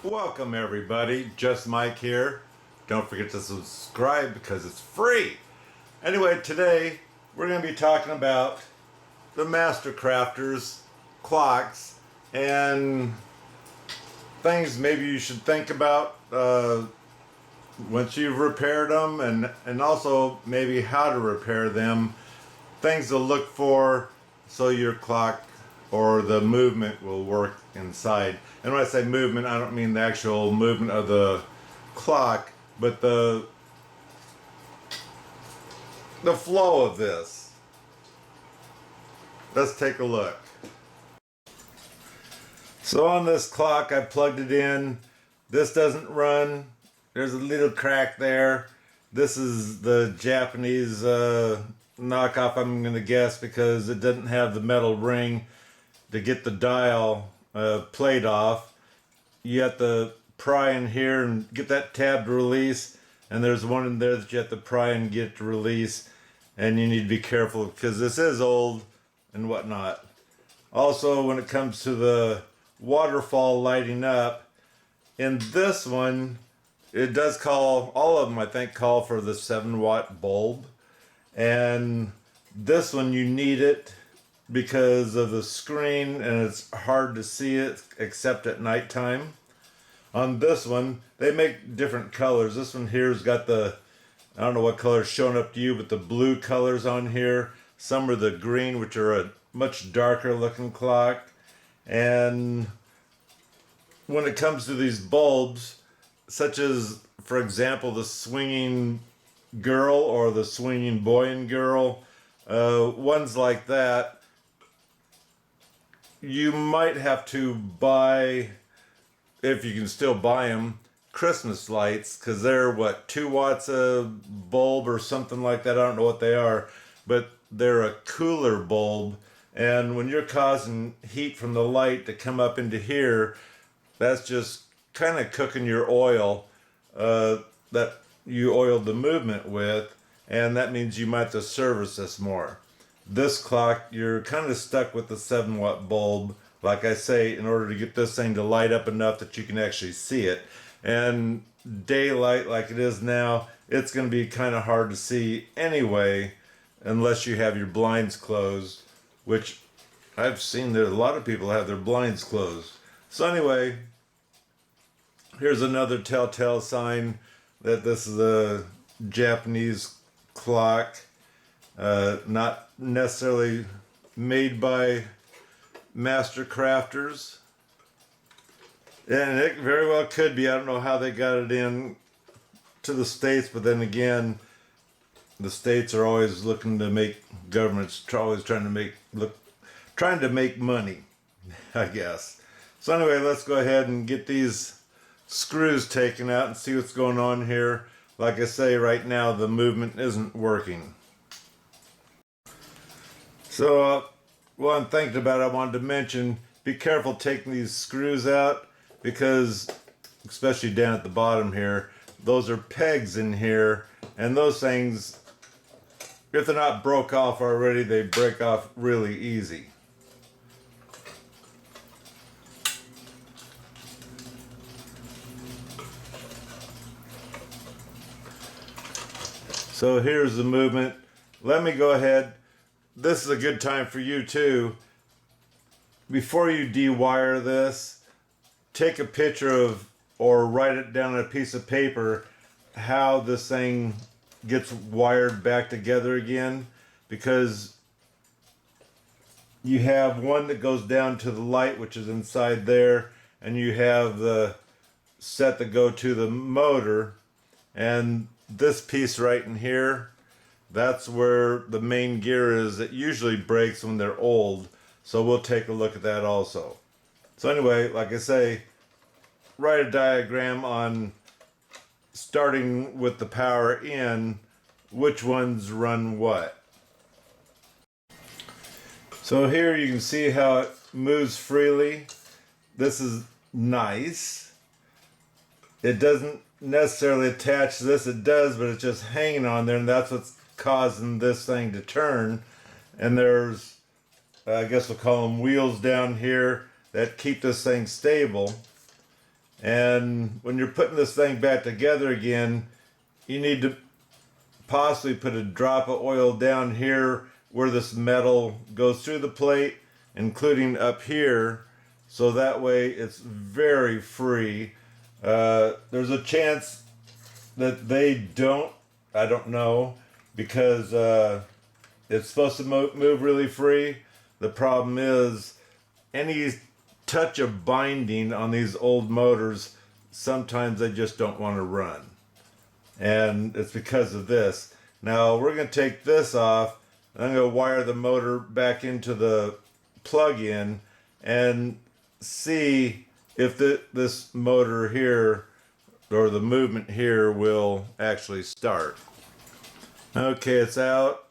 Welcome everybody, Just Mike here. Don't forget to subscribe because it's free. Anyway, today we're going to be talking about the Master Crafters clocks and things maybe you should think about once you've repaired them, and also maybe how to repair them. Things to look for so your clock or the movement will work inside. And when I say movement, I don't mean the actual movement of the clock, but the flow of this. Let's take a look. So on this clock, I plugged it in. This doesn't run. There's a little crack there. This is the Japanese knockoff, I'm going to guess, because it doesn't have the metal ring to get the dial plate off. You have to pry in here and get that tab to release, and there's one in there that you have to pry and get to release, and you need to be careful because this is old and whatnot. Also, when it comes to the waterfall lighting up, in this one it does call, all of them I think call for the 7-watt bulb, and this one you need it because of the screen and it's hard to see it except at nighttime. On this one, they make different colors. This one here's got the, I don't know what color is showing up to you, but the blue colors on here. Some are the green, which are a much darker looking clock. And when it comes to these bulbs, such as, for example, the swinging girl or the swinging boy and girl, ones like that, you might have to buy, if you can still buy them, Christmas lights, because they're what, 2 watts a bulb or something like that. I don't know what they are, but they're a cooler bulb, and when you're causing heat from the light to come up into here, that's just kind of cooking your oil that you oiled the movement with, and that means you might have to service this more. This clock, you're kind of stuck with the 7-watt bulb, like I say, in order to get this thing to light up enough that you can actually see it. And daylight like it is now, it's going to be kind of hard to see anyway, unless you have your blinds closed, which I've seen that a lot of people have their blinds closed. So anyway, here's another telltale sign that this is a Japanese clock. Not necessarily made by master crafters, and it very well could be. I don't know how they got it in to the States, but then again, the States are always looking to make, governments always trying to make money, I guess. So anyway, let's go ahead and get these screws taken out and see what's going on here. Like I say, right now the movement isn't working. So while I'm thinking about it, I wanted to mention, be careful taking these screws out, because especially down at the bottom here, those are pegs in here, and those things, if they're not broke off already, they break off really easy. So here's the movement. Let me go ahead. This is a good time for you too. Before you dewire this, take a picture of, or write it down on a piece of paper, how this thing gets wired back together again, because you have one that goes down to the light, which is inside there, and you have the set that go to the motor, and this piece right in here, that's where the main gear is. That usually breaks when they're old, so we'll take a look at that also. So anyway, like I say, write a diagram on, starting with the power in, which ones run what. So here you can see how it moves freely. This is nice. It doesn't necessarily attach to this, it does, but it's just hanging on there, and that's what's causing this thing to turn. And there's, I guess we'll call them wheels down here that keep this thing stable. And when you're putting this thing back together again, you need to possibly put a drop of oil down here where this metal goes through the plate, including up here, so that way it's very free. There's a chance that they don't, I don't know, because it's supposed to move really free. The problem is any touch of binding on these old motors, sometimes they just don't want to run. And it's because of this. Now we're going to take this off, and I'm going to wire the motor back into the plug-in and see if this motor here, or the movement here, will actually start. Okay, it's out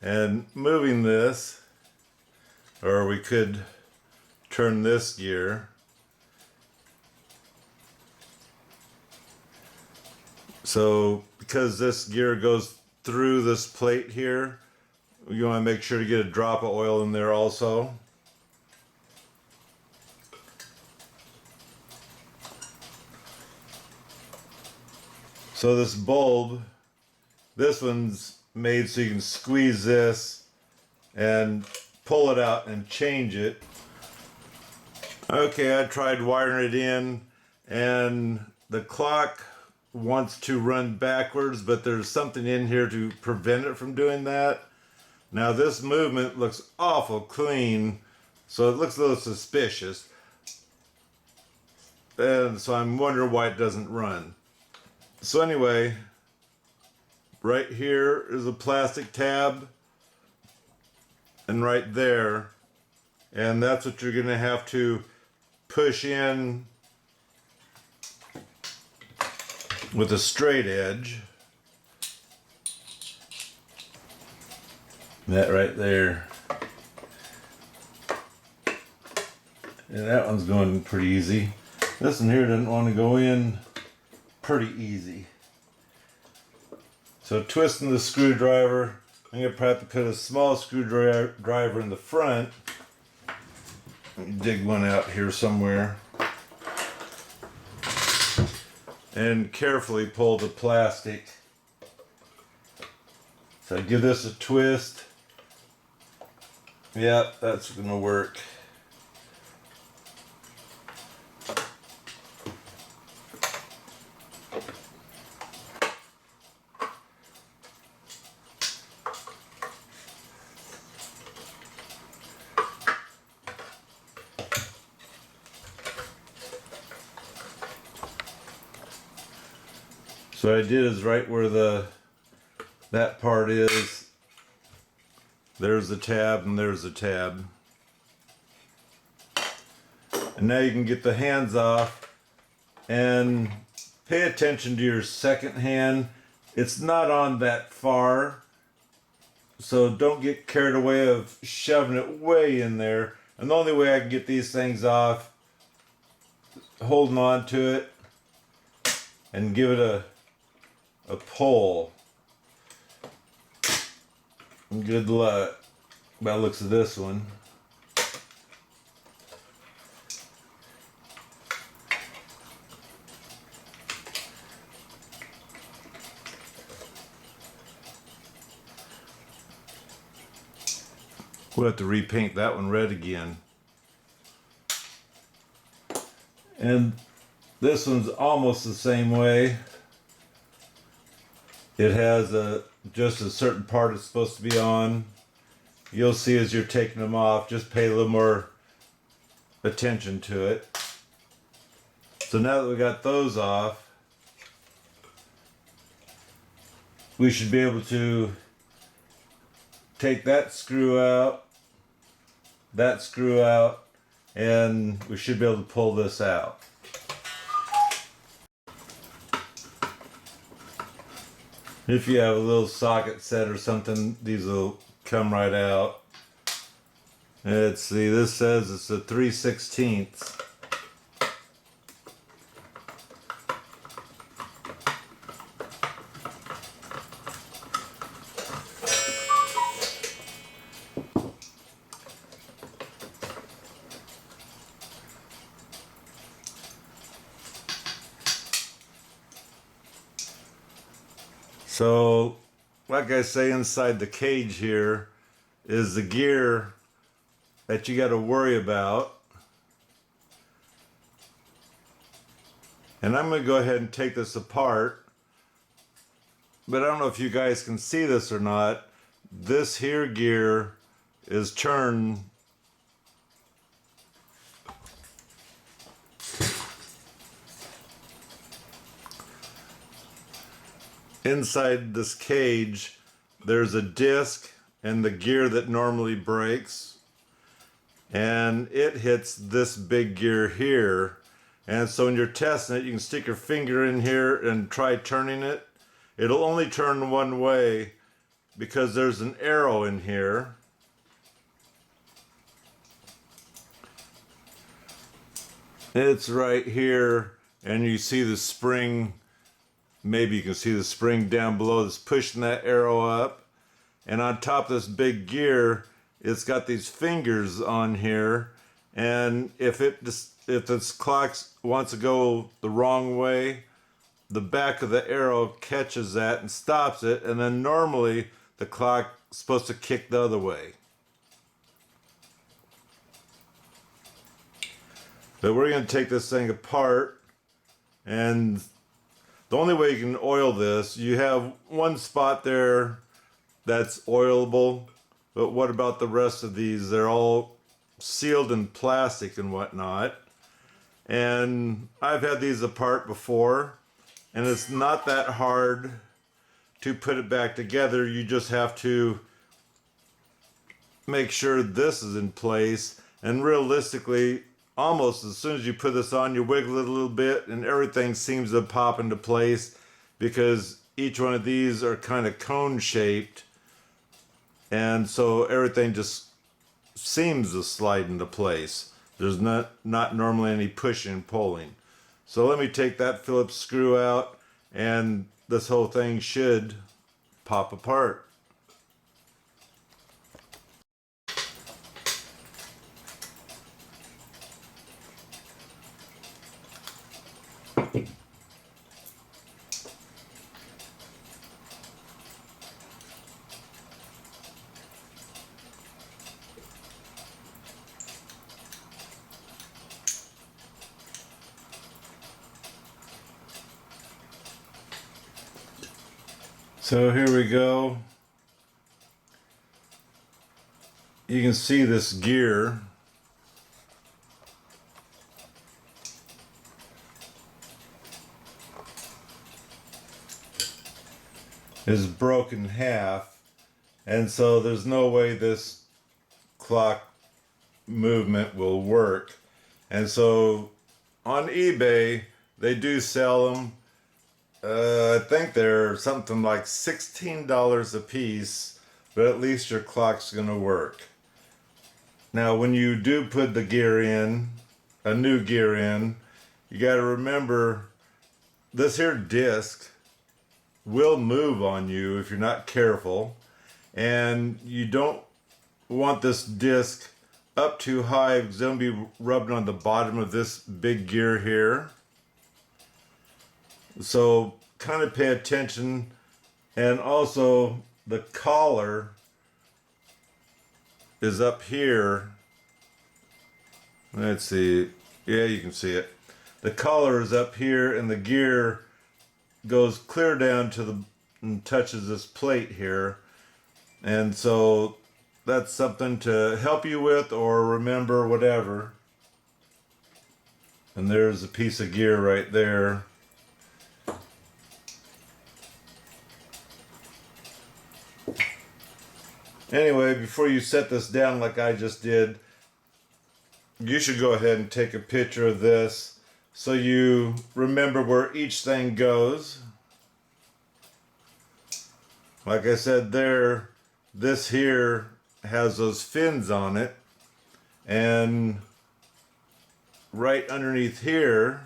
and moving this, or we could turn this gear. So because this gear goes through this plate here, you want to make sure to get a drop of oil in there also. So this bulb, this one's made so you can squeeze this and pull it out and change it. Okay, I tried wiring it in, and the clock wants to run backwards, but there's something in here to prevent it from doing that. Now this movement looks awful clean, so it looks a little suspicious. And so I'm wondering why it doesn't run. So anyway, right here is a plastic tab, and right there, and that's what you're gonna have to push in with a straight edge. That right there. And that one's going pretty easy. This one here doesn't want to go in pretty easy. So twisting the screwdriver, I'm going to have to put a small screwdriver in the front. Let me dig one out here somewhere. And carefully pull the plastic. So I give this a twist. Yep, that's going to work. So what I did is right where that part is, there's the tab and there's the tab. And now you can get the hands off and pay attention to your second hand. It's not on that far, so don't get carried away of shoving it way in there. And the only way I can get these things off, holding on to it and give it a pull. And good luck. By the looks of this one. We'll have to repaint that one red again. And this one's almost the same way. It has just a certain part it's supposed to be on. You'll see as you're taking them off, just pay a little more attention to it. So now that we got those off, we should be able to take that screw out, and we should be able to pull this out. If you have a little socket set or something, these will come right out. Let's see, this says it's a 3/16. So, like I say, inside the cage here is the gear that you got to worry about. And I'm going to go ahead and take this apart. But I don't know if you guys can see this or not. This here gear is turned inside this cage. There's a disc and the gear that normally breaks, and it hits this big gear here. And so when you're testing it, you can stick your finger in here and try turning it. It'll only turn one way because there's an arrow in here. It's right here, and you see the spring. Maybe you can see the spring down below that's pushing that arrow up. And on top of this big gear, it's got these fingers on here. And if this clock wants to go the wrong way, the back of the arrow catches that and stops it. And then normally the clock's supposed to kick the other way. But we're going to take this thing apart, and the only way you can oil this, you have one spot there that's oilable, but what about the rest of these? They're all sealed in plastic and whatnot. And I've had these apart before, and it's not that hard to put it back together. You just have to make sure this is in place, and realistically, almost as soon as you put this on, you wiggle it a little bit and everything seems to pop into place, because each one of these are kind of cone shaped, and so everything just seems to slide into place. There's not normally any pushing and pulling. So let me take that Phillips screw out, and this whole thing should pop apart. So here we go. You can see this gear. Is broken in half, and so there's no way this clock movement will work. And so on eBay they do sell them. I think they're something like $16 a piece, but at least your clock's gonna work. Now when you do put the gear in, a new gear in, you got to remember this here disc will move on you if you're not careful, and you don't want this disc up too high because it'll be rubbing on the bottom of this big gear here. So kind of pay attention. And also the collar is up here. Let's see. Yeah, you can see it. The collar is up here, and the gear goes clear down to the and touches this plate here. And so that's something to help you with or remember, whatever. And there's a piece of gear right there. Anyway, before you set this down like I just did, you should go ahead and take a picture of this so you remember where each thing goes. Like I said there, this here has those fins on it, and right underneath here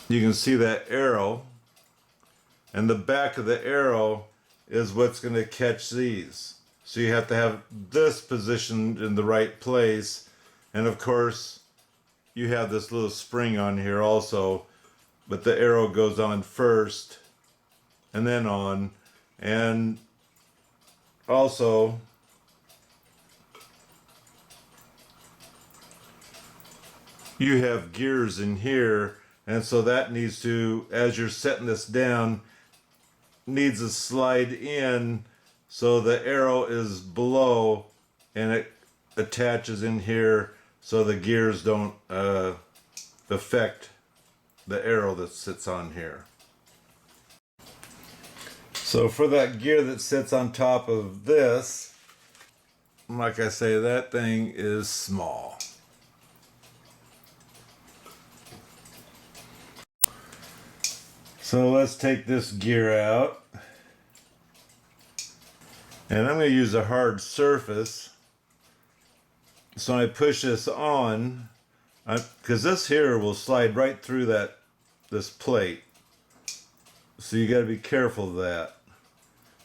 you can see that arrow, and the back of the arrow is what's going to catch these. So you have to have this positioned in the right place, and of course you have this little spring on here also, but the arrow goes on first and then on. And also you have gears in here, and so that needs to, as you're setting this down, needs to slide in so the arrow is below and it attaches in here so the gears don't affect the arrow that sits on here. So for that gear that sits on top of this, like I say, that thing is small. So let's take this gear out. And I'm going to use a hard surface. So I push this on, because this here will slide right through this plate. So you got to be careful of that.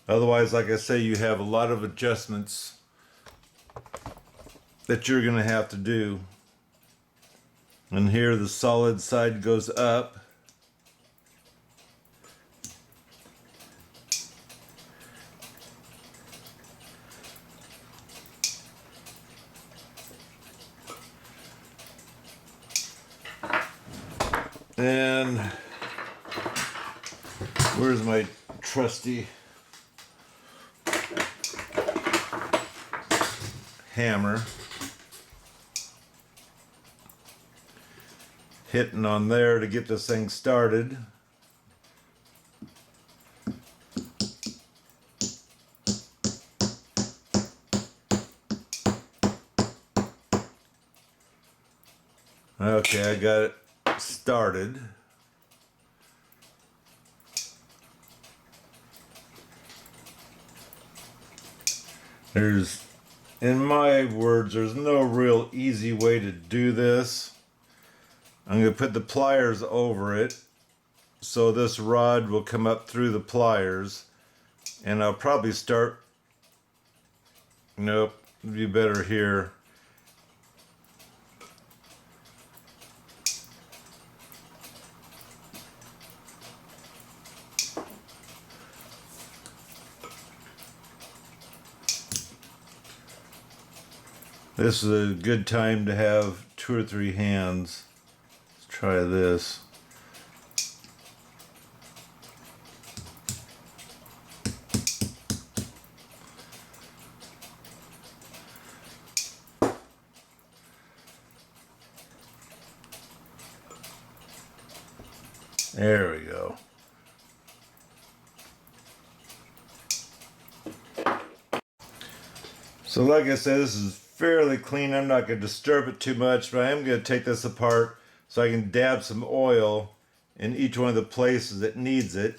Otherwise, like I say, you have a lot of adjustments that you're going to have to do. And here the solid side goes up. And where's my trusty hammer? Hitting on there to get this thing started. Okay, I got it started. In my words, there's no real easy way to do this. I'm going to put the pliers over it so this rod will come up through the pliers, and I'll probably start, nope, it'd be better here. This is a good time to have 2 or 3 hands. Let's try this. There we go. So like I said, this is fairly clean. I'm not going to disturb it too much, but I am going to take this apart so I can dab some oil in each one of the places that needs it.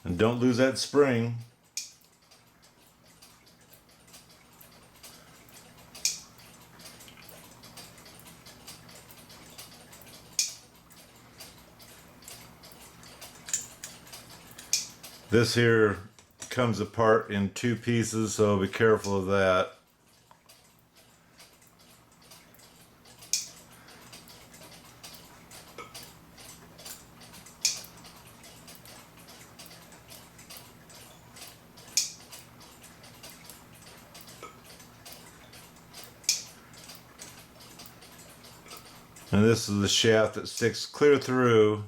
And don't lose that spring. This here comes apart in 2 pieces, so be careful of that. And this is the shaft that sticks clear through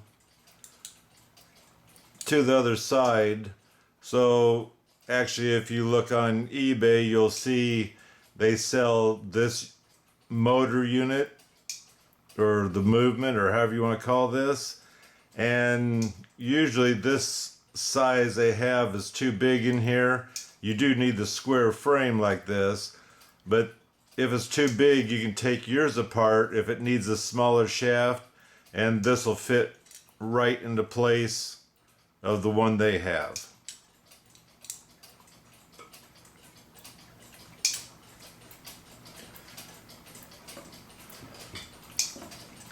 to the other side. So actually, if you look on eBay, you'll see they sell this motor unit, or the movement, or however you want to call this. And usually this size they have is too big in here. You do need the square frame like this, but if it's too big, you can take yours apart if it needs a smaller shaft, and this will fit right into place of the one they have.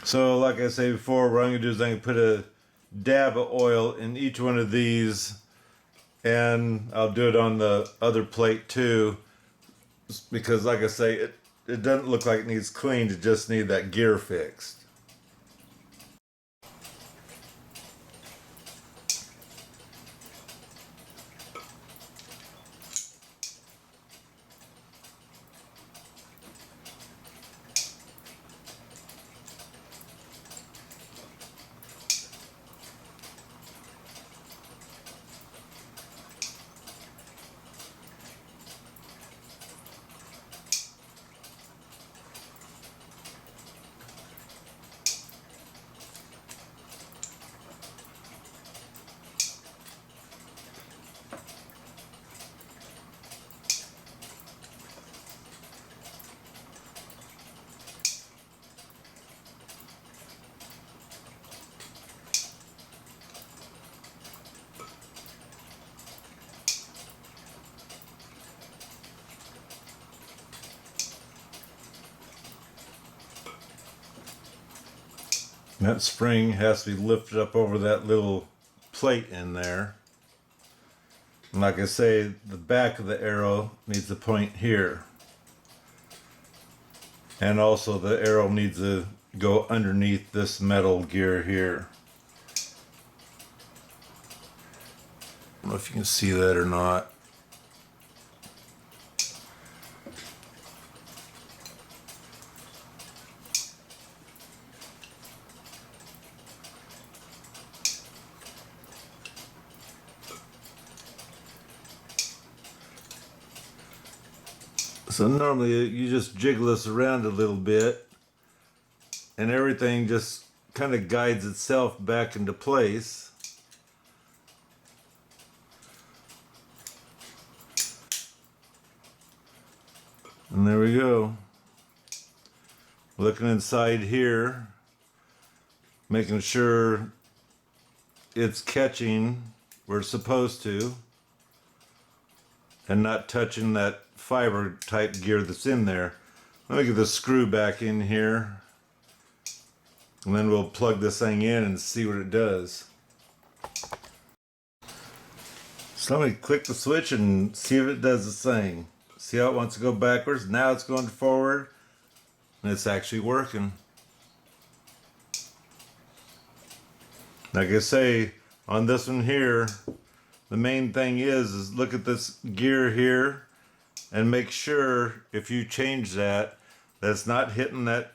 So like I say before, what I'm going to do is I'm going to put a dab of oil in each one of these, and I'll do it on the other plate too, because like I say, it doesn't look like it needs cleaned, it just needs that gear fixed. That spring has to be lifted up over that little plate in there. And like I say, the back of the arrow needs to point here. And also the arrow needs to go underneath this metal gear here. I don't know if you can see that or not. So normally you just jiggle this around a little bit and everything just kind of guides itself back into place. And there we go. Looking inside here, making sure it's catching where it's supposed to and not touching that fiber type gear that's in there. Let me get the screw back in here and then we'll plug this thing in and see what it does. So let me click the switch and see if it does the thing. See how it wants to go backwards? Now it's going forward and it's actually working. Like I say, on this one here, the main thing is look at this gear here and make sure if you change that, that's not hitting that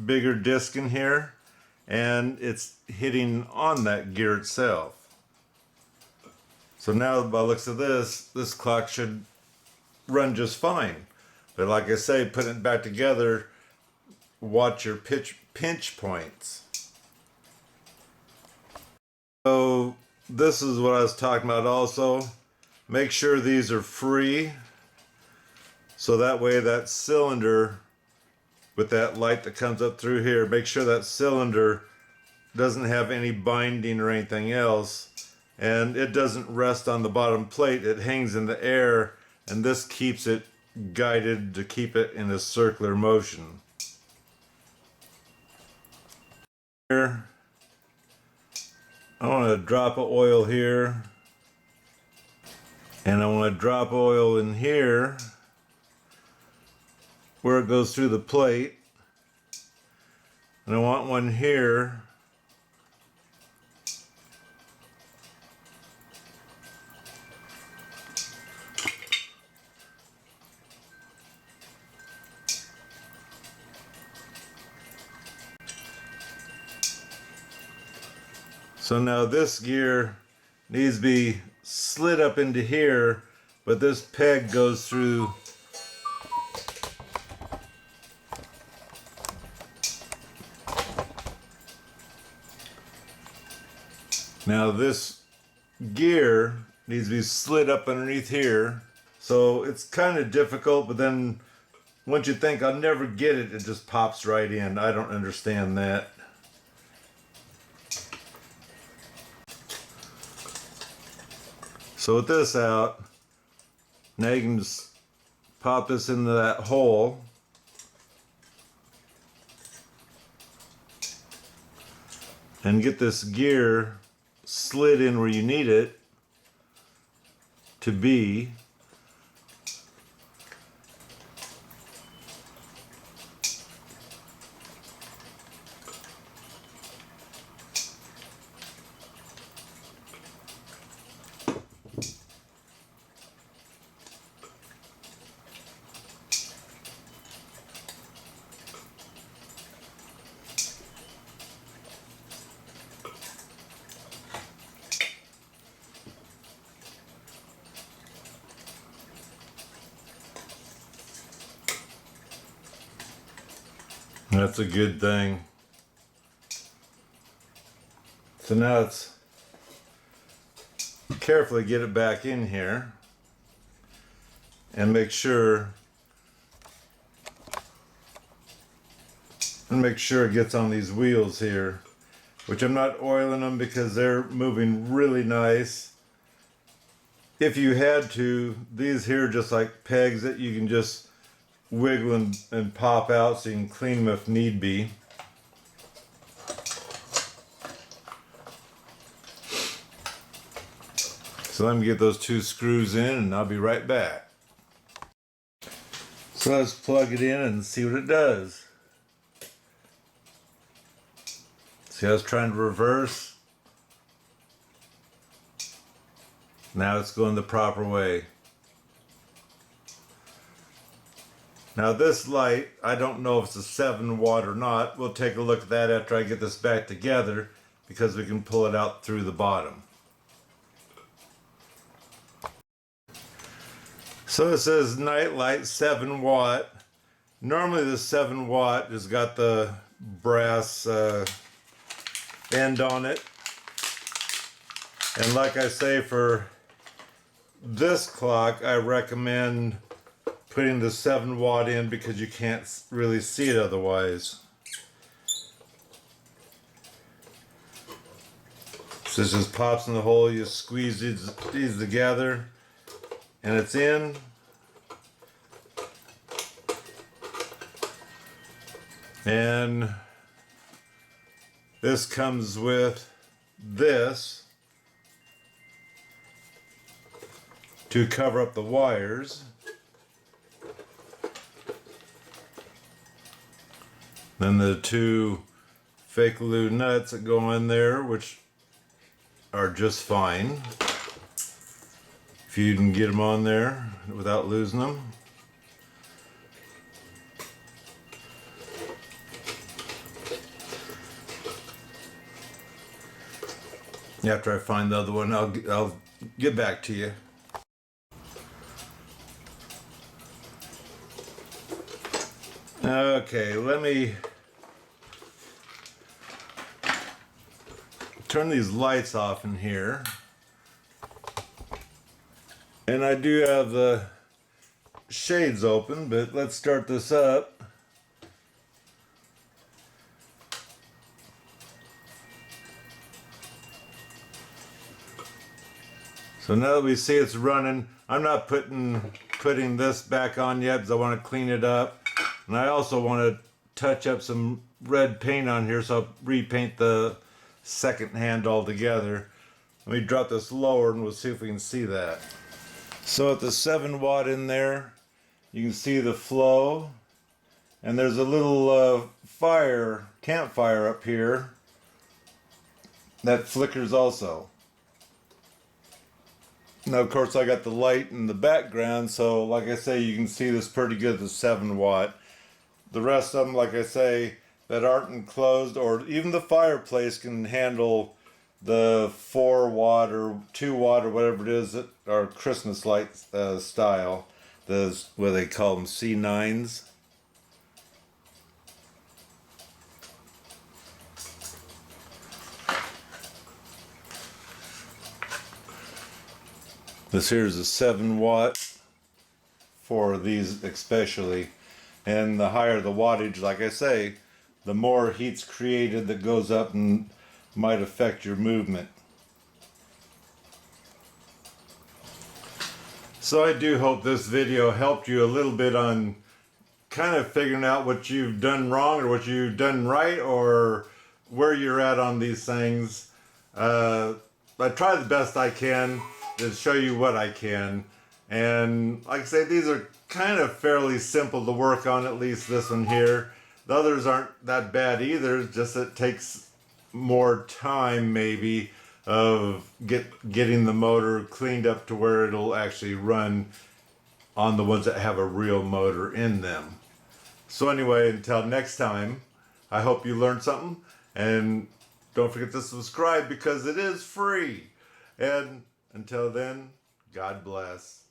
bigger disc in here and it's hitting on that gear itself. So now by the looks of this clock should run just fine. But like I say, putting it back together, watch your pinch points. So this is what I was talking about also. Make sure these are free. So that way that cylinder with that light that comes up through here, make sure that cylinder doesn't have any binding or anything else. And it doesn't rest on the bottom plate. It hangs in the air and this keeps it guided to keep it in a circular motion. Here, I want to drop of oil here. And I want to drop oil in here where it goes through the plate, and I want one here so now this gear needs to be slid up into here, but this peg goes through now this gear needs to be slid up underneath here. So it's kind of difficult, but then once you think I'll never get it, it just pops right in. I don't understand that. So with this out, now you can just pop this into that hole. And get this gear slid in where you need it to be. That's a good thing. So now let's carefully get it back in here and make sure it gets on these wheels here, which I'm not oiling them because they're moving really nice. If you had to, these here are just like pegs that you can just wiggle and pop out so you can clean them if need be. So let me get those 2 screws in and I'll be right back. So let's plug it in and see what it does. See, I was trying to reverse. Now it's going the proper way. Now this light, I don't know if it's a 7 watt or not. We'll take a look at that after I get this back together because we can pull it out through the bottom. So it says night light 7 watt. Normally the 7 watt has got the brass end on it. And like I say, for this clock, I recommend putting the 7 watt in because you can't really see it otherwise. So this just pops in the hole, you squeeze these together, and it's in. And this comes with this to cover up the wires. Then the 2 fake glue nuts that go in there, which are just fine if you can get them on there without losing them. After I find the other one, I'll get back to you. Okay, let me turn these lights off in here. And I do have the shades open, but let's start this up. So now that we see it's running, I'm not putting this back on yet because I want to clean it up. And I also want to touch up some red paint on here, so I'll repaint the second hand altogether. Let me drop this lower and we'll see if we can see that. So at the 7 watt in there, you can see the flow. And there's a little campfire up here that flickers also. Now of course I got the light in the background, so like I say, you can see this pretty good at the 7 watt. The rest of them, like I say, that aren't enclosed, or even the fireplace can handle the 4 watt or 2 watt or whatever it is that are Christmas light style. Those, what they call them, C9s. This here is a 7 watt for these especially, and the higher the wattage, like I say, the more heat's created that goes up and might affect your movement. So I do hope this video helped you a little bit on kind of figuring out what you've done wrong or what you've done right, or where you're at on these things. I try the best I can to show you what I can, and like I say, these are kind of fairly simple to work on, at least this one here. The others aren't that bad either, just it takes more time maybe of getting the motor cleaned up to where it'll actually run on the ones that have a real motor in them. So anyway, until next time, I hope you learned something, and don't forget to subscribe because it is free. And until then, God bless.